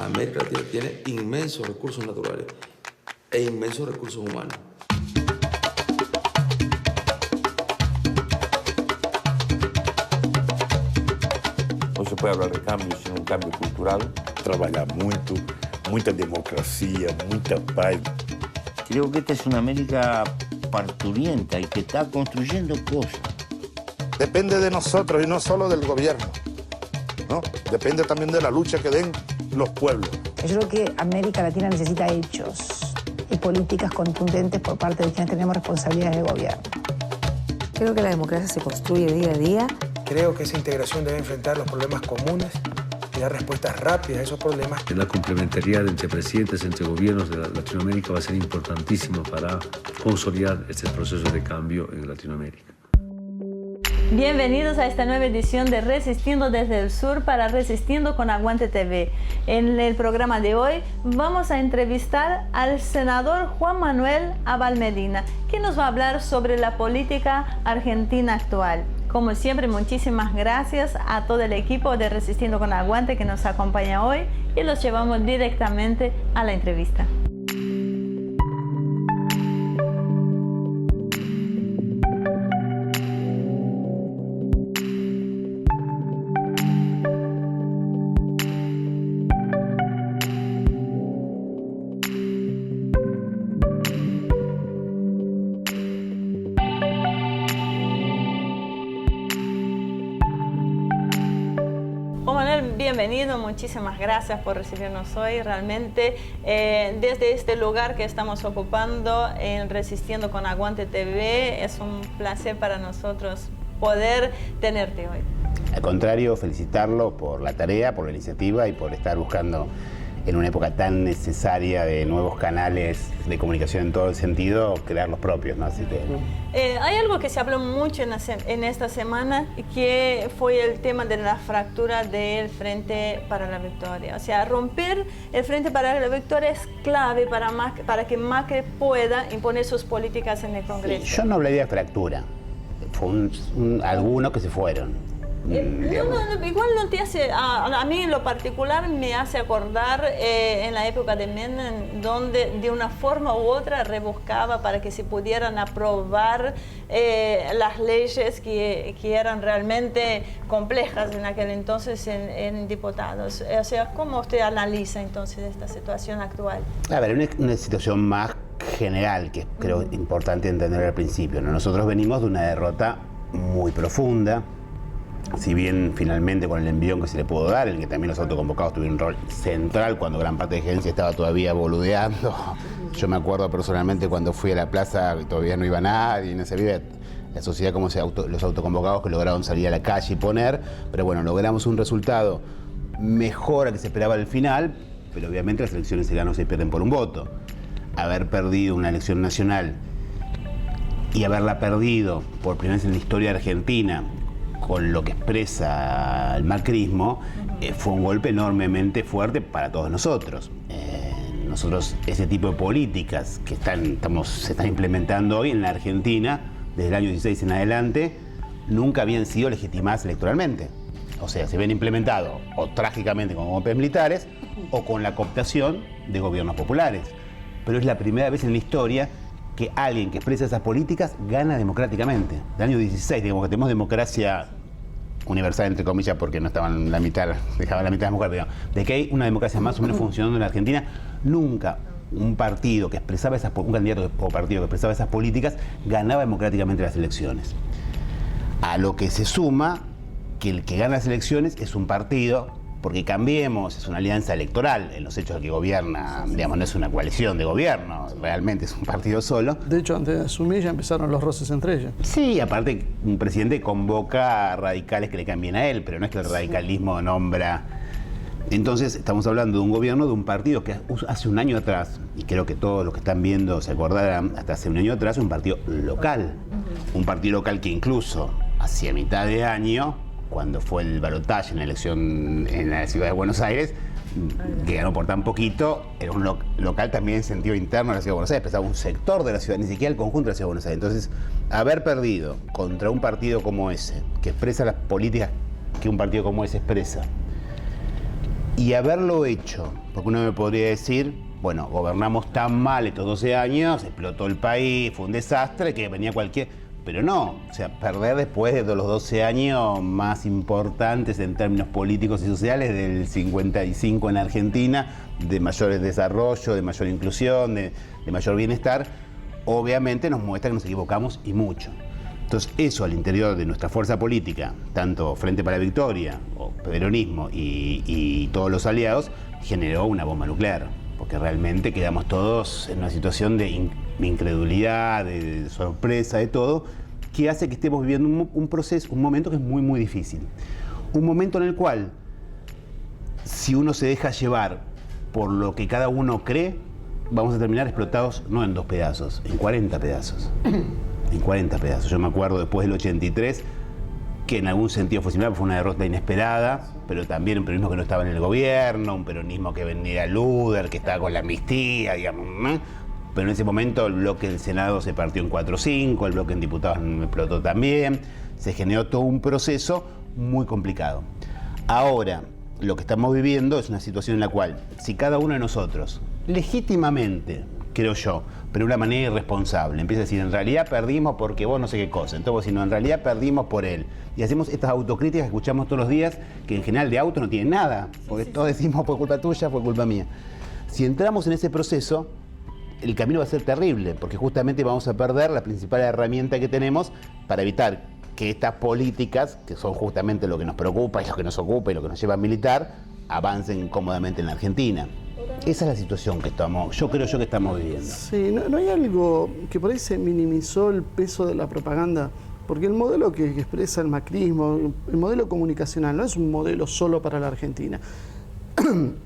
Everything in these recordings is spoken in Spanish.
América Latina tiene inmensos recursos naturales e inmensos recursos humanos. Não se pode falar de cambio sem um cambio cultural. Trabalhar muito, muita democracia, muita paz. Creo que esta es una América parturienta y que está construyendo cosas. Depende de nosotros y no solo del gobierno, ¿no? Depende también de la lucha que den los pueblos. Yo creo que América Latina necesita hechos y políticas contundentes por parte de quienes tenemos responsabilidades de gobierno. Creo que la democracia se construye día a día. Creo que esa integración debe enfrentar los problemas comunes y dar respuestas rápidas a esos problemas. La complementariedad entre presidentes, entre gobiernos de Latinoamérica va a ser importantísimo para consolidar este proceso de cambio en Latinoamérica. Bienvenidos a esta nueva edición de Resistiendo desde el Sur para Resistiendo con Aguante TV. En el programa de hoy vamos a entrevistar al senador Juan Manuel Abal Medina, que nos va a hablar sobre la política argentina actual. Como siempre, muchísimas gracias a todo el equipo de Resistiendo con Aguante que nos acompaña hoy y los llevamos directamente a la entrevista. Bienvenido, muchísimas gracias por recibirnos hoy. Realmente desde este lugar que estamos ocupando en Resistiendo con Aguante TV, es un placer para nosotros poder tenerte hoy. Al contrario, felicitarlo por la tarea, por la iniciativa y por estar buscando en una época tan necesaria de nuevos canales de comunicación en todo el sentido, crear los propios, ¿no? Así que... hay algo que se habló mucho en esta semana, que fue el tema de la fractura del Frente para la Victoria. O sea, romper el Frente para la Victoria es clave para que Macri pueda imponer sus políticas en el Congreso. Sí, yo no hablaría de fractura, fue algunos que se fueron. Igual no te hace, a mí en lo particular me hace acordar en la época de Menem, donde de una forma u otra rebuscaba para que se pudieran aprobar las leyes que eran realmente complejas en aquel entonces en diputados. O sea, ¿cómo usted analiza entonces esta situación actual? A ver, una situación más general que creo importante entender al principio, ¿no? Nosotros venimos de una derrota muy profunda. Si bien finalmente con el envión que se le pudo dar, en el que también los autoconvocados tuvieron un rol central cuando gran parte de gerencia estaba todavía boludeando. Yo me acuerdo personalmente cuando fui a la plaza y todavía no iba nadie, no se vive la sociedad como los autoconvocados que lograron salir a la calle y poner, pero bueno, logramos un resultado mejor al que se esperaba al final, pero obviamente las elecciones se ganan o se pierden por un voto. Haber perdido una elección nacional y haberla perdido por primera vez en la historia de Argentina, con lo que expresa el macrismo, fue un golpe enormemente fuerte para todos nosotros. Nosotros, ese tipo de políticas que se están implementando hoy en la Argentina, desde el año 16 en adelante, nunca habían sido legitimadas electoralmente. O sea, se habían implementado o trágicamente con golpes militares o con la cooptación de gobiernos populares. Pero es la primera vez en la historia que alguien que expresa esas políticas gana democráticamente. Del año 16, digamos que tenemos democracia universal, entre comillas, porque no estaban dejaban la mitad de mujeres, pero de que hay una democracia más o menos funcionando en la Argentina, nunca un partido que expresaba un candidato o partido que expresaba esas políticas ganaba democráticamente las elecciones. A lo que se suma que el que gana las elecciones es un partido, porque Cambiemos es una alianza electoral en los hechos de que gobierna, digamos, no es una coalición de gobierno, realmente es un partido solo. De hecho, antes de asumir ya empezaron los roces entre ellos. Sí, aparte un presidente convoca a radicales que le cambien a él, pero no es que el radicalismo nombra. Entonces estamos hablando de un gobierno, de un partido que hace un año atrás, y creo que todos los que están viendo se acordarán, hasta hace un año atrás, un partido local. Un partido local que incluso hacia mitad de año, cuando fue el balotaje en la elección en la ciudad de Buenos Aires, que ganó por tan poquito, era un local también en sentido interno de la ciudad de Buenos Aires, expresaba un sector de la ciudad, ni siquiera el conjunto de la ciudad de Buenos Aires. Entonces, haber perdido contra un partido como ese, que expresa las políticas que un partido como ese expresa, Y haberlo hecho, porque uno me podría decir, bueno, gobernamos tan mal estos 12 años, explotó el país, fue un desastre, que venía cualquier... Pero no, o sea, perder después de los 12 años más importantes en términos políticos y sociales del 55 en Argentina, de mayor desarrollo, de mayor inclusión, de mayor bienestar, obviamente nos muestra que nos equivocamos y mucho. Entonces eso al interior de nuestra fuerza política, tanto Frente para la Victoria, o peronismo y todos los aliados, generó una bomba nuclear, porque realmente quedamos todos en una situación de incredulidad, de sorpresa, de todo, que hace que estemos viviendo un proceso, un momento que es muy, muy difícil. Un momento en el cual, si uno se deja llevar por lo que cada uno cree, vamos a terminar explotados no en 2 pedazos, en 40 pedazos. En 40 pedazos. Yo me acuerdo después del 83, que en algún sentido fue similar, fue una derrota inesperada, pero también un peronismo que no estaba en el gobierno, un peronismo que venía a Luder, que estaba con la amnistía, digamos, ¿no? Pero en ese momento el bloque del Senado se partió en 4 o 5, el bloque en diputados explotó también, se generó todo un proceso muy complicado. Ahora, lo que estamos viviendo es una situación en la cual, si cada uno de nosotros, legítimamente, creo yo, pero de una manera irresponsable, empieza a decir, en realidad perdimos porque vos no sé qué cosa, entonces si no, en realidad perdimos por él. Y hacemos estas autocríticas que escuchamos todos los días, que en general de auto no tienen nada, porque todos decimos fue culpa tuya, fue culpa mía. Si entramos en ese proceso, el camino va a ser terrible, porque justamente vamos a perder la principal herramienta que tenemos para evitar que estas políticas, que son justamente lo que nos preocupa y lo que nos ocupa y lo que nos lleva a militar, avancen cómodamente en la Argentina. Esa es la situación que yo creo que estamos viviendo. Sí, no hay algo que por ahí se minimizó el peso de la propaganda, porque el modelo que expresa el macrismo, el modelo comunicacional, no es un modelo solo para la Argentina.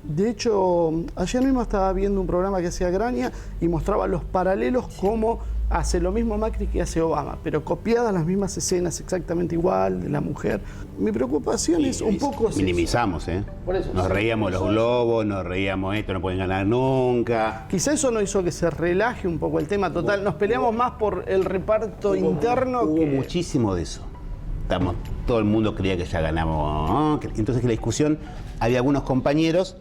De hecho, ayer mismo estaba viendo un programa que hacía Graña y mostraba los paralelos cómo hace lo mismo Macri que hace Obama, pero copiadas las mismas escenas exactamente igual de la mujer. Mi preocupación es un poco... Minimizamos, ¿eh? Por eso, nos reíamos los globos, nos reíamos esto, no pueden ganar nunca. Quizá eso no hizo que se relaje un poco el tema total. Nos peleamos más por el reparto interno. Hubo muchísimo de eso. Todo el mundo creía que ya ganamos, ¿no? Entonces que la discusión, había algunos compañeros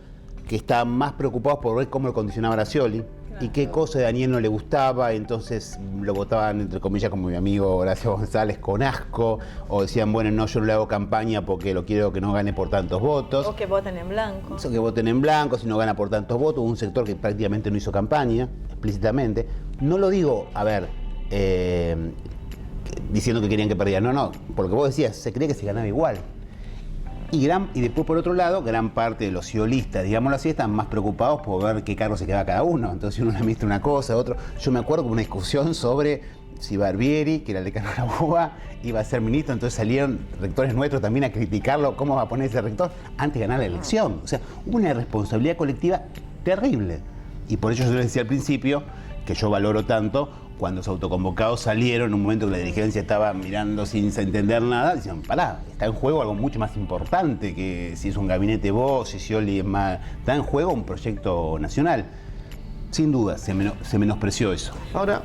que estaban más preocupados por ver cómo lo condicionaba a Scioli y qué cosa de Daniel no le gustaba, entonces lo votaban, entre comillas, como mi amigo Horacio González, con asco, o decían, bueno, no, yo no le hago campaña porque lo quiero que no gane por tantos votos. O que voten en blanco. Eso, que voten en blanco, si no gana por tantos votos, un sector que prácticamente no hizo campaña, explícitamente. No lo digo, a ver, diciendo que querían que perdiera, no, por lo que vos decías, se creía que se ganaba igual. Y después, por otro lado, gran parte de los ciolistas, digámoslo así, están más preocupados por ver qué cargo se queda cada uno. Entonces uno le administra una cosa, otro. Yo me acuerdo de una discusión sobre si Barbieri, que era el decano de la UBA, iba a ser ministro, entonces salieron rectores nuestros también a criticarlo, cómo va a poner ese rector, antes de ganar la elección. O sea, hubo una responsabilidad colectiva terrible. Y por eso yo les decía al principio que yo valoro tanto cuando los autoconvocados salieron en un momento que la dirigencia estaba mirando sin entender nada, decían, pará, está en juego algo mucho más importante que si es un gabinete vos, si Scioli es más... Está en juego un proyecto nacional. Sin duda, se menospreció eso. Ahora,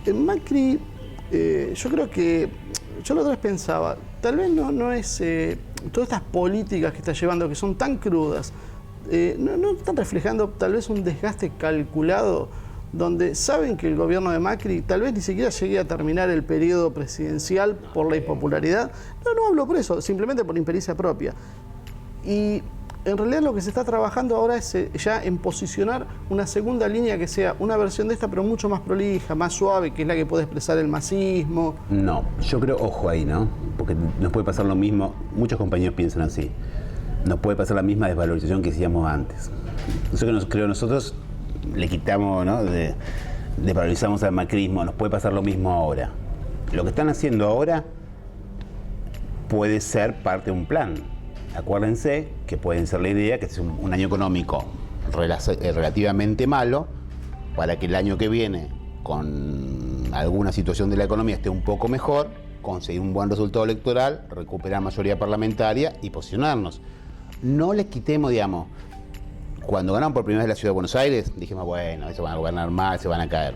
en Macri, yo creo que... Yo la otra vez pensaba, tal vez no es... todas estas políticas que está llevando, que son tan crudas, no están reflejando tal vez un desgaste calculado donde saben que el gobierno de Macri tal vez ni siquiera llegue a terminar el periodo presidencial por la impopularidad. No hablo por eso, simplemente por impericia propia. Y en realidad lo que se está trabajando ahora es ya en posicionar una segunda línea que sea una versión de esta, pero mucho más prolija, más suave, que es la que puede expresar el masismo. No, yo creo, ojo ahí, ¿no? Porque nos puede pasar lo mismo, muchos compañeros piensan así. Nos puede pasar la misma desvalorización que hacíamos antes. Eso que creo nosotros le quitamos, ¿no? Desvalorizamos al macrismo, nos puede pasar lo mismo ahora. Lo que están haciendo ahora puede ser parte de un plan. Acuérdense que puede ser la idea que es un año económico relativamente malo, para que el año que viene, con alguna situación de la economía esté un poco mejor, conseguir un buen resultado electoral, recuperar mayoría parlamentaria y posicionarnos. No les quitemos, digamos, cuando ganaron por primera vez la Ciudad de Buenos Aires, dijimos, bueno, eso van a gobernar mal, se van a caer.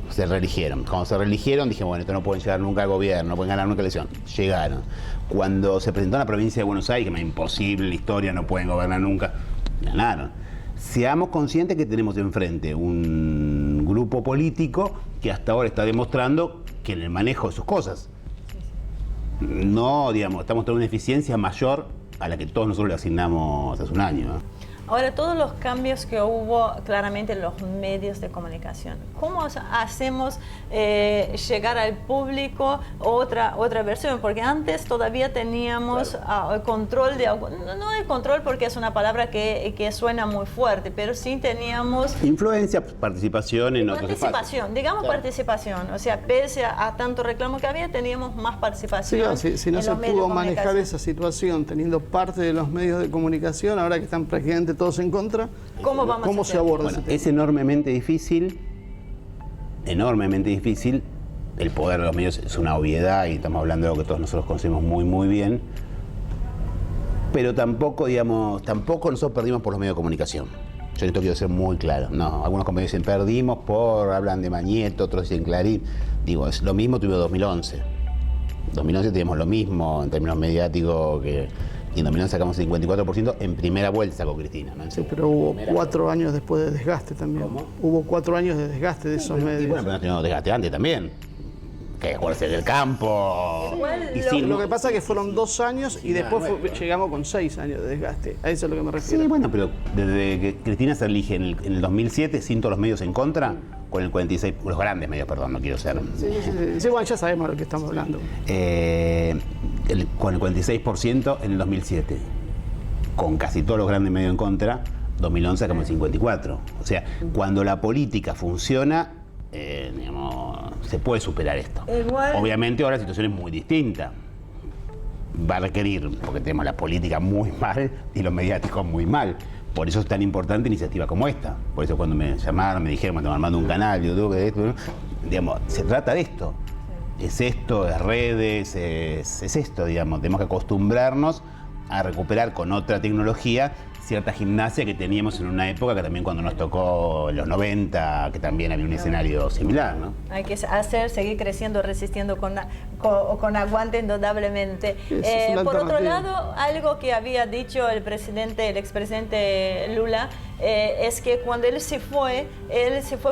se reeligieron. Cuando se reeligieron dije, bueno, esto no pueden llegar nunca al gobierno, no pueden ganar nunca elección. Llegaron. Cuando se presentó en la provincia de Buenos Aires, que es imposible, la historia, no pueden gobernar nunca, ganaron. Seamos conscientes que tenemos enfrente un grupo político que hasta ahora está demostrando que en el manejo de sus cosas, no, digamos, estamos teniendo una eficiencia mayor a la que todos nosotros le asignamos hace un año, ¿no? Ahora, todos los cambios que hubo claramente en los medios de comunicación, ¿cómo hacemos llegar al público otra versión? Porque antes todavía teníamos control de... No el control porque es una palabra que suena muy fuerte, pero sí teníamos... Influencia, participación en otros espacios. Participación, digamos participación. O sea, pese a tanto reclamo que había, teníamos más participación. Sí, si no se pudo manejar esa situación teniendo parte de los medios de comunicación, ahora que están prácticamente todos en contra, ¿cómo se aborda ese tema? Es enormemente difícil. El poder de los medios es una obviedad y estamos hablando de algo que todos nosotros conocemos muy, muy bien. Pero tampoco nosotros perdimos por los medios de comunicación. Yo esto quiero ser muy claro. No, algunos compañeros dicen perdimos hablan de Mañeto, otros dicen Clarín. Digo, es lo mismo tuvimos 2011. En 2011 teníamos lo mismo en términos mediáticos que... Y en 2011 sacamos el 54%, en primera vuelta sacó Cristina, ¿no? Sí, pero hubo 4 años después de desgaste también. ¿Cómo? Hubo 4 años de desgaste de esos medios. Y bueno, pero no teníamos desgaste antes también. Que jugarse del campo. Lo que pasa es que fueron 2 años y después llegamos con 6 años de desgaste. A eso es lo que me refiero. Sí, bueno, pero desde que Cristina se elige en el 2007, sin todos los medios en contra, con el 46%, los grandes medios, perdón, no quiero ser... Sí, bueno, ya sabemos de lo que estamos hablando. Con el 46% en el 2007, con casi todos los grandes medios en contra, 2011 sacamos el 54%. O sea, cuando la política funciona, se puede superar esto. Igual. Obviamente ahora la situación es muy distinta. Va a requerir, porque tenemos la política muy mal y los mediáticos muy mal. Por eso es tan importante iniciativa como esta. Por eso cuando me llamaron, me dijeron, estamos armando un canal, YouTube, esto, digamos, se trata de esto. Es esto, es redes, es esto, digamos. Tenemos que acostumbrarnos a recuperar con otra tecnología cierta gimnasia que teníamos en una época que también cuando nos tocó en los 90, que también había un escenario similar, ¿no? Hay que seguir creciendo, resistiendo con aguante indudablemente. Por otro lado, algo que había dicho el expresidente Lula, es que cuando él se fue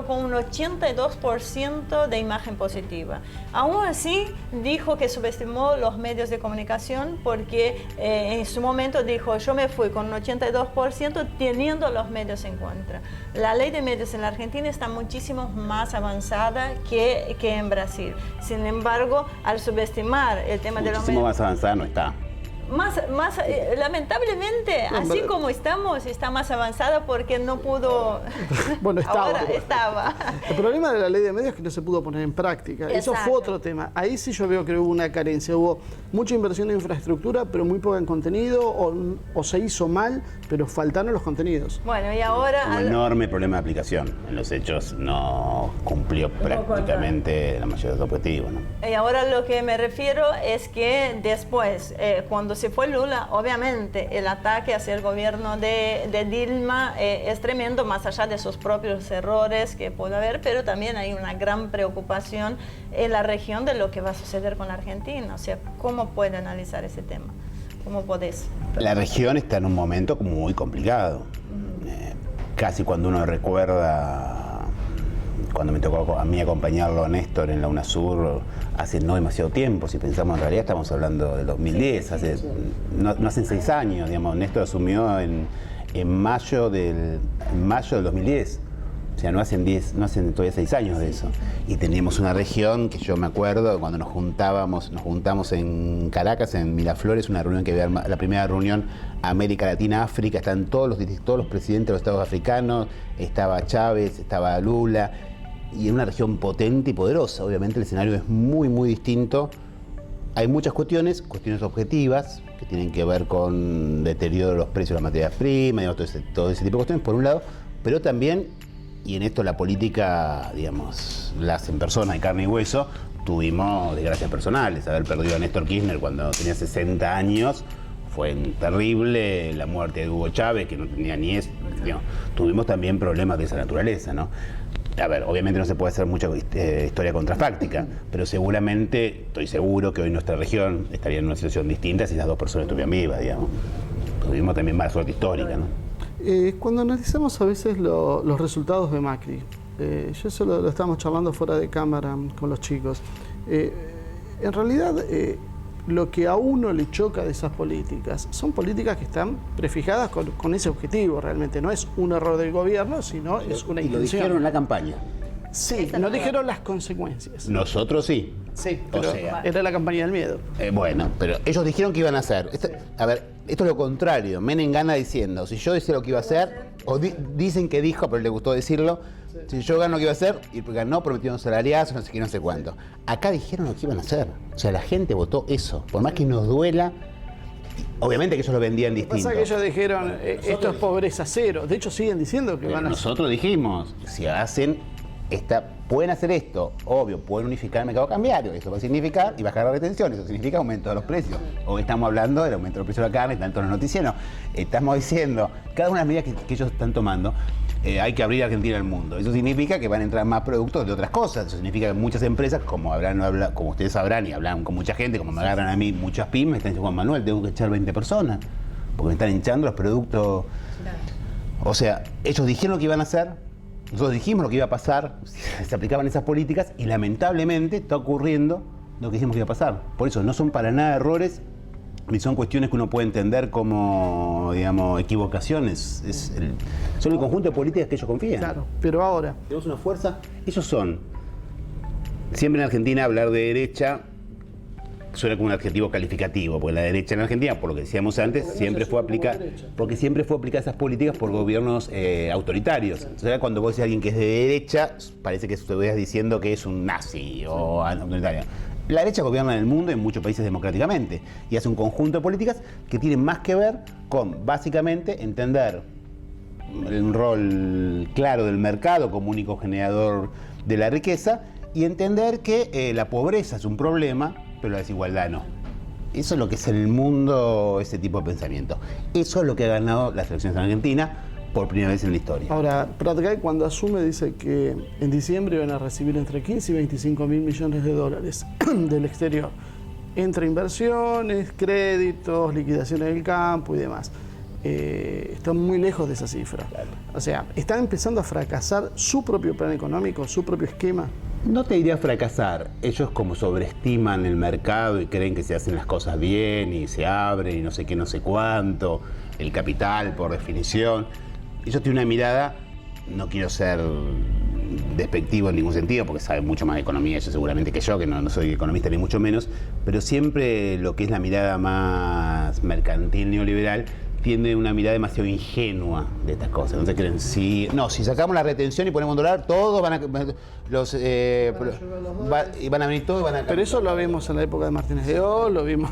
con un 82% de imagen positiva. Aún así, dijo que subestimó los medios de comunicación porque en su momento dijo, yo me fui con un 82% teniendo los medios en contra. La ley de medios en la Argentina está muchísimo más avanzada que en Brasil. Sin embargo, al subestimar el tema de los medios... más avanzada no está. Lamentablemente, así como estamos, está más avanzada porque no pudo... Bueno, estaba. Ahora estaba. El problema de la ley de medios es que no se pudo poner en práctica. Exacto. Eso fue otro tema. Ahí sí yo veo que hubo una carencia. Hubo mucha inversión en infraestructura, pero muy poca en contenido, o se hizo mal, pero faltaron los contenidos. Bueno, y ahora... Un enorme problema de aplicación. En los hechos no cumplió prácticamente la mayoría de los objetivos, ¿no? Y ahora lo que me refiero es que después, cuando se fue Lula, obviamente el ataque hacia el gobierno de Dilma es tremendo, más allá de sus propios errores que puede haber, pero también hay una gran preocupación en la región de lo que va a suceder con la Argentina. O sea, ¿cómo puede analizar ese tema? ¿Cómo podés? La región está en un momento muy complicado. Casi cuando uno recuerda... Cuando me tocó a mí acompañarlo a Néstor en la UNASUR hace no demasiado tiempo, si pensamos en realidad estamos hablando del 2010, no hace 6 años, digamos. Néstor asumió en mayo del 2010, o sea, no hacen todavía 6 años de eso. Y teníamos una región que yo me acuerdo cuando nos juntamos en Caracas, en Miraflores, una reunión que había, la primera reunión América Latina, África, están todos los presidentes de los estados africanos, estaba Chávez, estaba Lula, y en una región potente y poderosa. Obviamente el escenario es muy, muy distinto. Hay muchas cuestiones objetivas, que tienen que ver con deterioro de los precios de las materias primas, todo ese tipo de cuestiones, por un lado, pero también, y en esto la política, digamos, la hacen personas de carne y hueso, tuvimos desgracias personales. Haber perdido a Néstor Kirchner cuando tenía 60 años fue terrible, la muerte de Hugo Chávez, que no tenía ni eso, digamos, tuvimos también problemas de esa naturaleza, ¿no? A ver, obviamente no se puede hacer mucha historia contrafáctica, pero seguramente, estoy seguro que hoy nuestra región estaría en una situación distinta si esas dos personas estuvieran vivas, digamos. Tuvimos también mala suerte histórica, ¿no? Cuando analizamos a veces los resultados de Macri, yo eso lo estábamos charlando fuera de cámara con los chicos, en realidad lo que a uno le choca de esas políticas son políticas que están prefijadas con ese objetivo realmente. No es un error del gobierno, sino es una intención. Y lo dijeron en la campaña. Sí, no dijeron las consecuencias. Nosotros sí. Sí, pero era la campaña del miedo. Bueno, pero ellos dijeron que iban a hacer. Esto es lo contrario. Menem gana diciendo, si yo decía lo que iba a hacer, o dicen que dijo, pero le gustó decirlo, si yo gano lo que iba a hacer, y ganó prometiendo salariazos, no sé qué, no sé cuánto. Acá dijeron lo que iban a hacer. O sea, la gente votó eso. Por más que nos duela, obviamente que ellos lo vendían distinto. Lo que pasa es que ellos dijeron, esto es pobreza cero. De hecho, siguen diciendo que van a hacer. Nosotros dijimos, si hacen pueden hacer esto, obvio, pueden unificar el mercado cambiario, eso va a significar, y bajar la retención, eso significa aumento de los precios. Hoy estamos hablando del aumento del precio de la carne, tanto en los noticieros, estamos diciendo, cada una de las medidas que ellos están tomando, hay que abrir Argentina al mundo. Eso significa que van a entrar más productos de otras cosas, eso significa que muchas empresas, como ustedes sabrán y hablan con mucha gente, como me agarran a mí muchas pymes, están diciendo, Juan Manuel, tengo que echar 20 personas, porque me están hinchando los productos. O sea, ellos dijeron lo que iban a hacer, nosotros dijimos lo que iba a pasar, se aplicaban esas políticas y lamentablemente está ocurriendo lo que dijimos que iba a pasar. Por eso no son para nada errores, ni son cuestiones que uno puede entender como, digamos, equivocaciones. Son el conjunto de políticas que ellos confían. Claro, pero ahora tenemos una fuerza, ellos son, siempre en Argentina hablar de derecha suena como un adjetivo calificativo, porque la derecha en Argentina, por lo que decíamos antes, siempre fue aplicada esas políticas por gobiernos autoritarios. Entonces, cuando vos decís a alguien que es de derecha, parece que estuvieras diciendo que es un nazi o autoritario. La derecha gobierna en el mundo, en muchos países democráticamente, y hace un conjunto de políticas que tienen más que ver con, básicamente, entender el rol claro del mercado como único generador de la riqueza y entender que la pobreza es un problema, pero la desigualdad no. Eso es lo que es en el mundo ese tipo de pensamiento. Eso es lo que ha ganado las elecciones en Argentina por primera vez en la historia. Ahora, Prat-Gay cuando asume dice que en diciembre van a recibir entre 15 y 25 mil millones de dólares del exterior, entre inversiones, créditos, liquidaciones del campo y demás. Están muy lejos de esa cifra. Claro. O sea, están empezando a fracasar su propio plan económico, su propio esquema. No te diría fracasar. Ellos como sobreestiman el mercado y creen que se hacen las cosas bien y se abren y no sé qué, no sé cuánto. El capital, por definición. Ellos tienen una mirada, no quiero ser despectivo en ningún sentido, porque saben mucho más de economía ellos seguramente que yo, que no soy economista ni mucho menos, pero siempre lo que es la mirada más mercantil neoliberal tiene una mirada demasiado ingenua de estas cosas. No se creen, si sacamos la retención y ponemos dólar, todos van a venir todos y van a... Pero eso lo vimos en la época de Martínez de Oll, lo vimos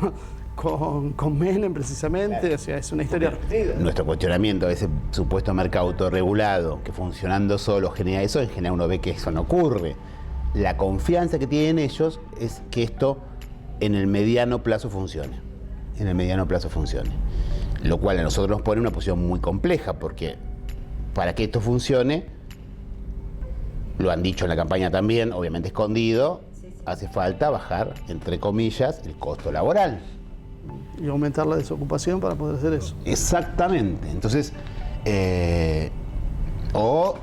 con Menem precisamente, claro. O sea, es una historia repetida. Nuestro cuestionamiento de ese supuesto mercado autorregulado, que funcionando solo genera eso, en general uno ve que eso no ocurre. La confianza que tienen ellos es que esto en el mediano plazo funcione. Lo cual a nosotros nos pone en una posición muy compleja, porque para que esto funcione, lo han dicho en la campaña también, obviamente escondido, hace falta bajar, entre comillas, el costo laboral. Y aumentar la desocupación para poder hacer eso. Exactamente. Entonces, o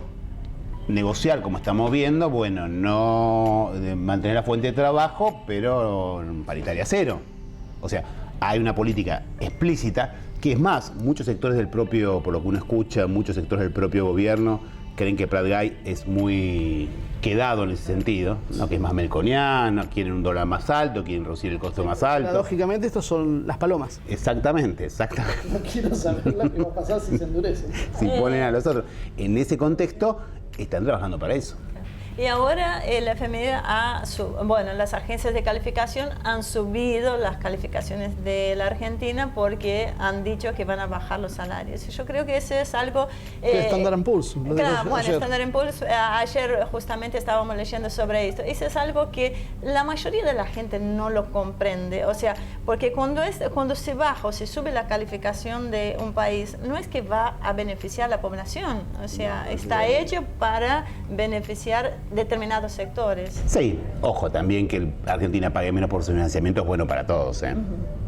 negociar, como estamos viendo, bueno, no mantener la fuente de trabajo, pero paritaria cero. O sea, hay una política explícita, que es más, muchos sectores del propio, por lo que uno escucha, muchos sectores del propio gobierno creen que Prat-Gay es muy quedado en ese sentido, ¿no? Que es más melconiano, quieren un dólar más alto, quieren reducir el costo más alto. Lógicamente estos son las palomas. Exactamente. No quiero saber lo que va a pasar si se endurecen. Si ponen a los otros. En ese contexto, están trabajando para eso. Y ahora el FMI las agencias de calificación han subido las calificaciones de la Argentina porque han dicho que van a bajar los salarios. Yo creo que eso es algo... Standard & Poor's. Claro, bueno, Standard & Poor's, ayer justamente estábamos leyendo sobre esto. Eso es algo que la mayoría de la gente no lo comprende. O sea, porque cuando se baja o se sube la calificación de un país, no es que va a beneficiar a la población. O sea, está hecho para beneficiar determinados sectores. Sí, ojo, también que Argentina pague menos por su financiamiento es bueno para todos, ¿eh?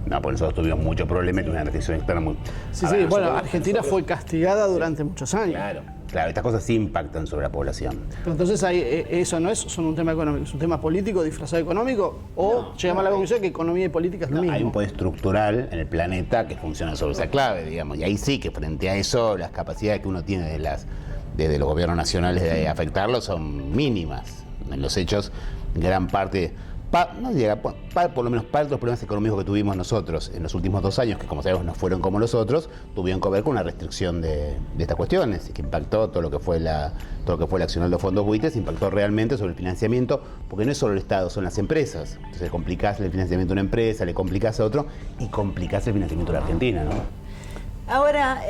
No, porque nosotros tuvimos muchos problemas con una restricción externa muy... Sí, bueno, Argentina fue castigada durante muchos años. Claro, estas cosas sí impactan sobre la población. Pero entonces eso no es solo un tema económico, es un tema político disfrazado de económico, o llegamos a la conclusión que economía y política es lo mismo. Hay un poder estructural en el planeta que funciona sobre esa clave, digamos, y ahí sí que frente a eso las capacidades que uno tiene desde los gobiernos nacionales de afectarlo son mínimas. En los hechos, gran parte... por lo menos parte de los problemas económicos que tuvimos nosotros en los últimos 2 años, que como sabemos no fueron como los otros, tuvieron que ver con una restricción de estas cuestiones, y que impactó todo lo que fue el accionar de los fondos buitres, impactó realmente sobre el financiamiento, porque no es solo el Estado, son las empresas. Entonces le complicás el financiamiento a una empresa, le complicás a otro, y complicás el financiamiento de la Argentina, ¿no? Ahora,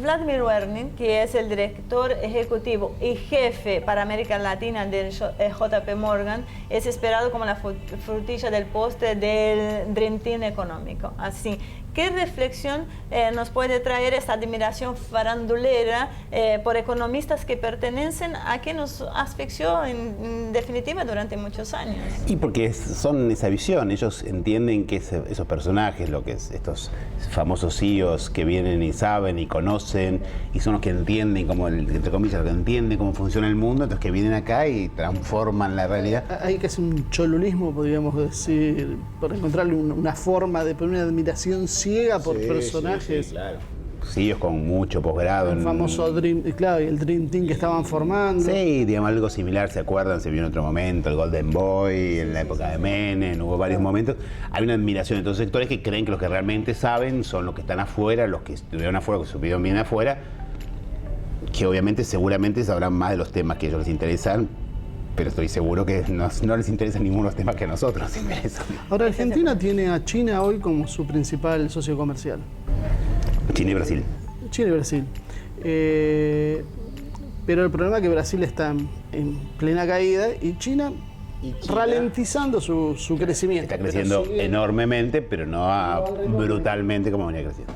Vladimir Werning, que es el director ejecutivo y jefe para América Latina del JP Morgan, es esperado como la frutilla del postre del Dream Team económico. Así, ¿qué reflexión nos puede traer esta admiración farandulera por economistas que pertenecen a quien nos asfixió en definitiva durante muchos años? Y porque son esa visión, ellos entienden que esos personajes, estos famosos CEOs que vienen y saben y conocen y son los que entienden, como entre comillas, los que entienden cómo funciona el mundo, entonces que vienen acá y transforman la realidad. Hay que hacer un cholulismo, podríamos decir, para encontrarle una forma de poner una admiración ciega por personajes. Sí, claro. CEOs con mucho posgrado. El famoso Dream, claro, y el Dream Team que estaban formando. Sí, digamos, algo similar, ¿se acuerdan? Se vio en otro momento, el Golden Boy, en la época de Menem, hubo varios momentos. Hay una admiración de todos los sectores que creen que los que realmente saben son los que están afuera, los que estuvieron afuera, que supieron bien afuera, que obviamente seguramente sabrán más de los temas que a ellos les interesan, pero estoy seguro que no les interesan ninguno de los temas que a nosotros nos interesan. Ahora, Argentina tiene a China hoy como su principal socio comercial. China y Brasil. China y Brasil. Pero el problema es que Brasil está en plena caída y China ralentizando su crecimiento. Está creciendo enormemente, pero no brutalmente como venía creciendo.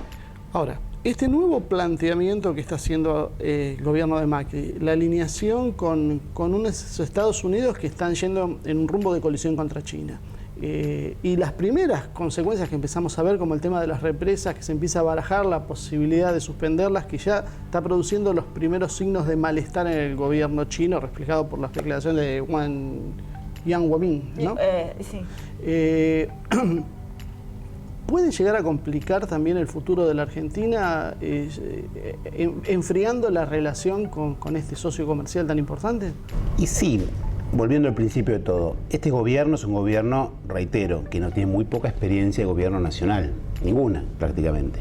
Ahora, este nuevo planteamiento que está haciendo el gobierno de Macri, la alineación con unos Estados Unidos que están yendo en un rumbo de colisión contra China. Y las primeras consecuencias que empezamos a ver, como el tema de las represas, que se empieza a barajar la posibilidad de suspenderlas, que ya está produciendo los primeros signos de malestar en el gobierno chino, reflejado por las declaraciones de Yang Guomin, ¿no? Sí. ¿Puede llegar a complicar también el futuro de la Argentina, enfriando la relación con este socio comercial tan importante? Y sí. Volviendo al principio de todo, este gobierno es un gobierno, reitero, que no tiene muy poca experiencia de gobierno nacional, ninguna prácticamente.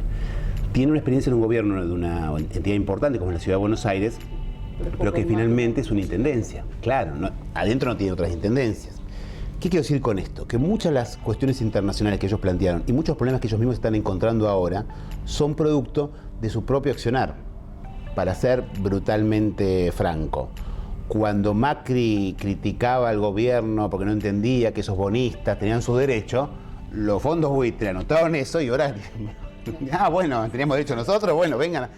Tiene una experiencia en un gobierno de una entidad importante como la Ciudad de Buenos Aires, pero que finalmente es una intendencia. Claro, adentro no tiene otras intendencias. ¿Qué quiero decir con esto? Que muchas de las cuestiones internacionales que ellos plantearon y muchos problemas que ellos mismos están encontrando ahora son producto de su propio accionar, para ser brutalmente franco. Cuando Macri criticaba al gobierno porque no entendía que esos bonistas tenían su derecho, los fondos buitres anotaron eso y ahora... bueno, teníamos derecho nosotros, bueno, vengan.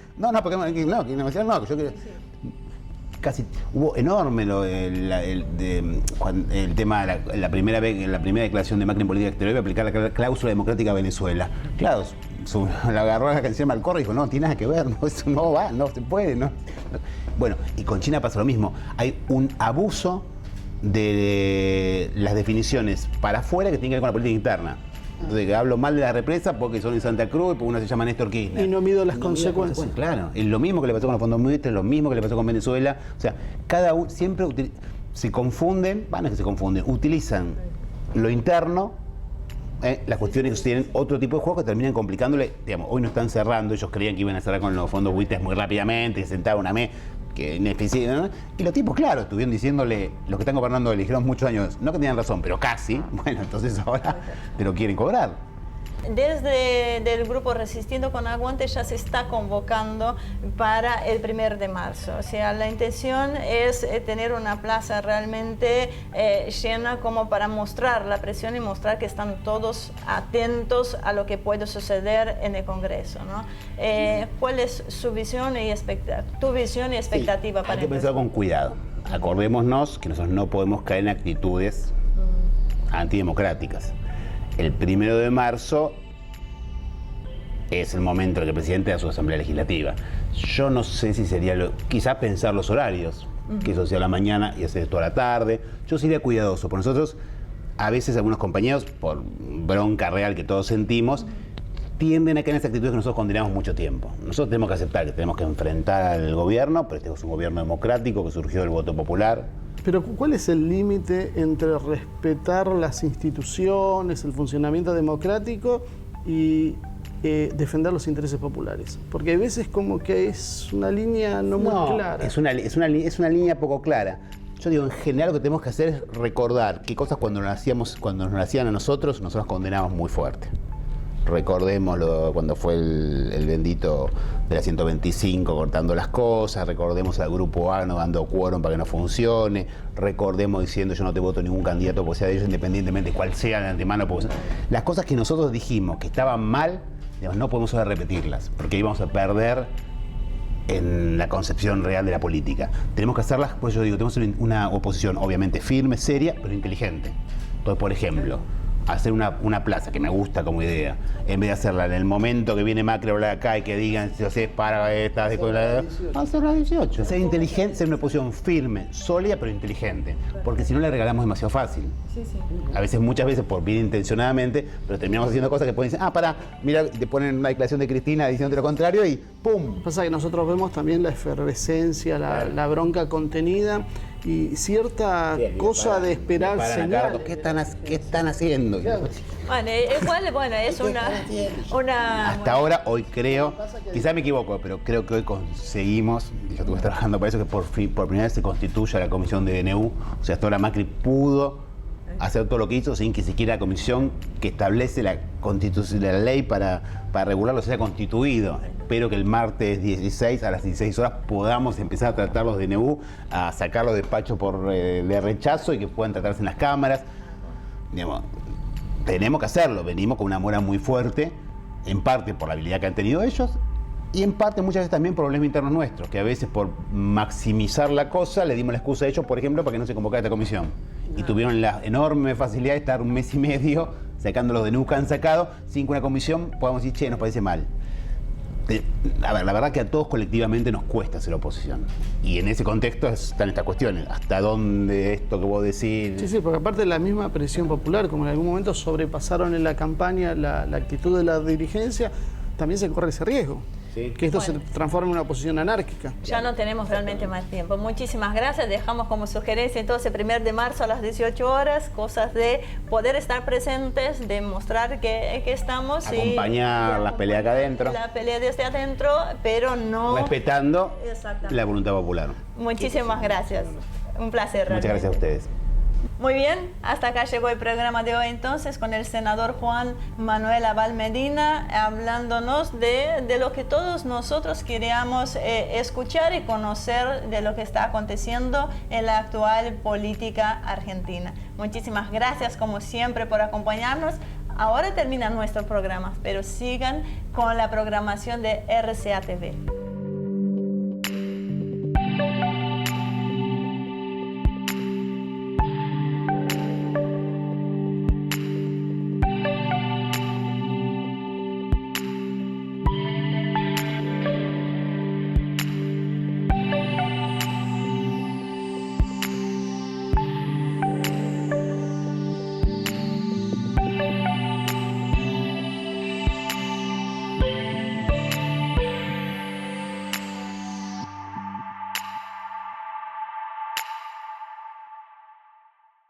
Porque yo quiero... Casi hubo enorme el tema de la primera declaración de Macri en política exterior, iba a aplicar la cláusula democrática a Venezuela. Claro, la agarró a la canción Malcorra y dijo, no, tiene nada que ver, no, eso no va, no se puede, no. Bueno, y con China pasa lo mismo. Hay un abuso de las definiciones para afuera que tienen que ver con la política interna. Entonces, hablo mal de la represa porque son en Santa Cruz y porque uno se llama Néstor Kirchner. Y no mido las consecuencias. Bueno, claro, es lo mismo que le pasó con los fondos buitres, lo mismo que le pasó con Venezuela. O sea, cada uno siempre se confunden, no es que se confunden, utilizan lo interno, las cuestiones que tienen otro tipo de juegos que terminan complicándole. Digamos, hoy no están cerrando, ellos creían que iban a cerrar con los fondos buitres muy rápidamente, que se sentaba una mes. que ineficiente, ¿no? Y los tipos, claro, estuvieron diciéndole, los que están gobernando le dijeron muchos años, no que tenían razón, pero casi, bueno, entonces ahora te lo quieren cobrar. Desde el grupo Resistiendo con Aguante ya se está convocando para el 1 de marzo. O sea, la intención es tener una plaza realmente llena como para mostrar la presión y mostrar que están todos atentos a lo que puede suceder en el Congreso, ¿no? ¿Cuál es su visión y tu visión y expectativa para Hay que pensar con cuidado. Acordémonos que nosotros no podemos caer en actitudes antidemocráticas. El 1 de marzo es el momento en que el presidente da su asamblea legislativa. Yo no sé si sería, quizás pensar los horarios, que eso sea a la mañana y hacer esto a la tarde. Yo sería cuidadoso, porque nosotros, a veces algunos compañeros, por bronca real que todos sentimos, tienden a caer en esas actitudes que nosotros condenamos mucho tiempo. Nosotros tenemos que aceptar que tenemos que enfrentar al gobierno, pero este es un gobierno democrático que surgió del voto popular. Pero ¿cuál es el límite entre respetar las instituciones, el funcionamiento democrático y defender los intereses populares? Porque a veces como que es una línea no muy clara. Es una línea poco clara. Yo digo, en general lo que tenemos que hacer es recordar qué cosas cuando nos nacían a nosotros condenamos muy fuerte. Recordemos cuando fue el bendito de la 125 cortando las cosas, recordemos al grupo A no dando quórum para que no funcione, recordemos diciendo yo no te voto ningún candidato porque sea de ellos, independientemente de cuál sea de antemano. Las cosas que nosotros dijimos que estaban mal, digamos, no podemos ahora repetirlas, porque íbamos a perder en la concepción real de la política. Tenemos que hacerlas, pues yo digo, tenemos una oposición obviamente firme, seria, pero inteligente. Entonces, por ejemplo, hacer una plaza, que me gusta como idea, en vez de hacerla en el momento que viene Macri a hablar acá y que digan, si haces para esta, hacerla a 18. Ser inteligente, ser una posición firme, sólida, pero inteligente. Porque si no le regalamos demasiado fácil. A veces, muchas veces, por bien intencionadamente, pero terminamos haciendo cosas que pueden decir, pará, mira, y te ponen una declaración de Cristina diciendo lo contrario y ¡pum! Pasa que nosotros vemos también la efervescencia, la bronca contenida y cierta cosa de esperar señales. ¿Qué están haciendo? Bueno, igual, es una... Hasta ahora, hoy creo, quizás me equivoco, pero creo que hoy conseguimos, yo estuve trabajando para eso, que por primera vez se constituya la comisión de DNU. O sea, hasta ahora Macri pudo hacer todo lo que hizo sin que siquiera la comisión que establece la constitución de la ley para regularlo se haya constituido. Espero que el martes 16 a las 16 horas podamos empezar a tratar los DNU, a sacar los despachos de rechazo y que puedan tratarse en las cámaras. Digamos, tenemos que hacerlo, venimos con una mora muy fuerte, en parte por la habilidad que han tenido ellos y en parte muchas veces también por problemas internos nuestros, que a veces por maximizar la cosa le dimos la excusa a ellos, por ejemplo, para que no se convocara esta comisión. Y tuvieron la enorme facilidad de estar un mes y medio sacando los DNU que han sacado sin que una comisión podamos decir, che, nos parece mal. A ver, la verdad que a todos colectivamente nos cuesta ser oposición. Y en ese contexto están estas cuestiones. ¿Hasta dónde esto que vos decís? Sí, porque aparte de la misma presión popular, como en algún momento sobrepasaron en la campaña la actitud de la dirigencia, también se corre ese riesgo. Sí. Que esto se transforme en una oposición anárquica. Ya no tenemos realmente más tiempo. Muchísimas gracias. Dejamos como sugerencia entonces 1 de marzo a las 18 horas, cosas de poder estar presentes, de mostrar que estamos. Acompañar la pelea acá adentro. La pelea desde adentro, pero no... respetando la voluntad popular. Muchísimas gracias. Un placer. Muchas gracias a ustedes. Muy bien, hasta acá llegó el programa de hoy entonces con el senador Juan Manuel Abal Medina hablándonos de lo que todos nosotros queríamos escuchar y conocer de lo que está aconteciendo en la actual política argentina. Muchísimas gracias como siempre por acompañarnos. Ahora termina nuestro programa, pero sigan con la programación de RCA TV.